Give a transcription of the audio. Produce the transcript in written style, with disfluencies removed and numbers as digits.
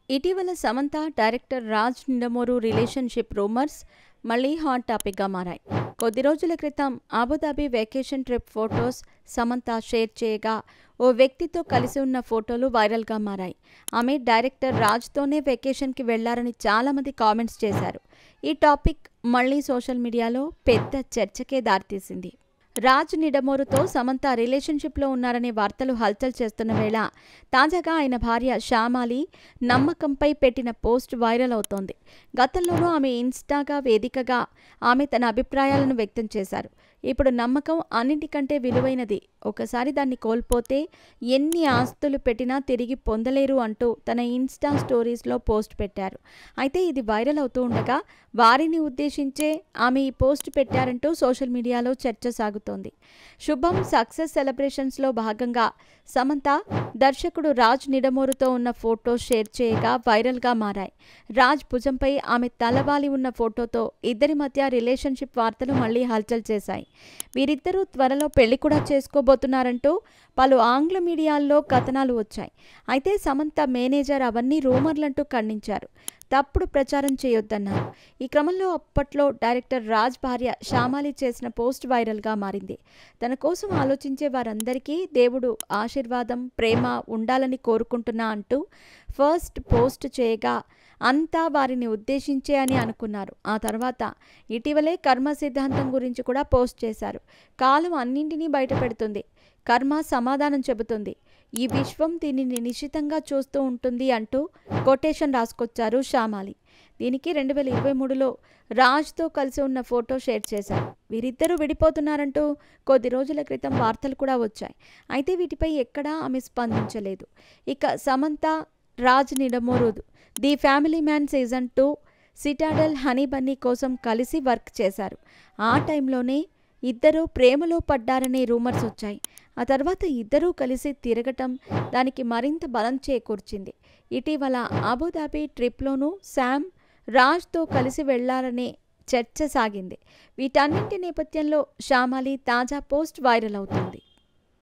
ఇటీవల Samantha, director Raj Nidimoru relationship rumours మళ్ళీ hot టాపిక్‌గా మారాయి. కొద్ది రోజుల క్రితం Abu Dhabi vacation trip photos Samantha share చేయగా, ఓ వ్యక్తితో కలిసి ఉన్న ఫోటోలు వైరల్‌గా మారాయి. ఆమె డైరెక్టర్ రాజ్‌తోనే వెకేషన్‌కి వెళ్లారని చాలామంది కామెంట్స్ చేశారు. ఈ టాపిక్ మళ్ళీ సోషల్ మీడియాలో పెద్ద చర్చకే దారితీసింది. రాజ్ నిడమోరుతో సమంత రిలేషన్‌షిప్‌లో ఉన్నారనే వార్తలు హల్చల్ చేస్తున్న వేళ, తాజాగా ఆయన భార్య శ్యామాలి నమ్మకంపై పెట్టిన పోస్ట్ వైరల్ అవుతోంది. గతంలోనూ ఆమె ఇన్‌స్టాగా వేదికగా ఆమె తన అభిప్రాయాలను వ్యక్తం చేశారు. ఇప్పుడు నమ్మకం అన్నింటికంటే విలువైనది. ఒకసారి దాన్ని కోల్పోతే ఎన్ని ఆస్తులు పెట్టినా తిరిగి పొందలేరు అంటూ తన ఇన్‌స్టా స్టోరీస్‌లో పోస్ట్ పెట్టారు. అయితే ఇది వైరల్ అవుతూ ఉండగా, వారిని ఉద్దేశించే ఆమె ఈ పోస్ట్ పెట్టారంటూ సోషల్ మీడియాలో చర్చ సాగుతోంది. శుభం సక్సెస్ సెలబ్రేషన్స్‌లో భాగంగా సమంత, దర్శకుడు రాజ్ నిడమోరుతో ఉన్న ఫోటో షేర్ చేయగా వైరల్‌గా మారాయి. రాజ్ భుజంపై ఆమె తలవాలి ఉన్న ఫోటోతో ఇద్దరి మధ్య రిలేషన్‌షిప్ వార్తలు మళ్లీ హల్చల్ చేశాయి. వీరిద్దరూ త్వరలో పెళ్లి కూడా చేసుకోబోతున్నారంటూ పలు ఆంగ్ల మీడియాల్లో కథనాలు వచ్చాయి. అయితే సమంత మేనేజర్ అవన్నీ రూమర్లంటూ ఖండించారు. తప్పుడు ప్రచారం చేయొద్దన్నారు. ఈ క్రమంలో అప్పట్లో డైరెక్టర్ రాజ్ భార్య శ్యామాలి చేసిన పోస్ట్ వైరల్‌గా మారింది. తన కోసం ఆలోచించే వారందరికీ దేవుడు ఆశీర్వాదం, ప్రేమ ఉండాలని కోరుకుంటున్నా అంటూ ఫస్ట్ పోస్ట్ చేయగా, అంతా వారిని ఉద్దేశించే అని అనుకున్నారు. ఆ తర్వాత ఇటీవలే కర్మ సిద్ధాంతం గురించి కూడా పోస్ట్ చేశారు. కాలం అన్నింటినీ బయటపెడుతుంది. కర్మ సమాధానం చెబుతుంది. ఈ విశ్వం దీనిని నిశితంగా చూస్తూ ఉంటుంది అంటూ కొటేషన్ రాసుకొచ్చారు శ్యామాలి. దీనికి 2023లో రాజ్‌తో కలిసి ఉన్న ఫోటో షేర్ చేశారు. వీరిద్దరూ విడిపోతున్నారంటూ కొద్ది రోజుల క్రితం వార్తలు కూడా వచ్చాయి. అయితే వీటిపై ఎక్కడా ఆమె స్పందించలేదు. ఇక Samantha, Raj Nidimoru the family man season 2 Citadel honey Bunny కోసం కలిసి వర్క్ చేశారు. ఆ టైంలోనే ఇద్దరూ ప్రేమలో పడ్డారనే రూమర్స్ వచ్చాయి. ఆ తర్వాత ఇద్దరూ కలిసి తిరగటం దానికి మరింత బలం చేకూర్చింది. ఇటీవల అబుదాబి ట్రిప్లోనూ శామ్, రాజ్‌తో కలిసి వెళ్లారనే చర్చ సాగింది. వీటన్నింటి నేపథ్యంలో శ్యామాలి తాజా పోస్ట్ వైరల్ అవుతుంది.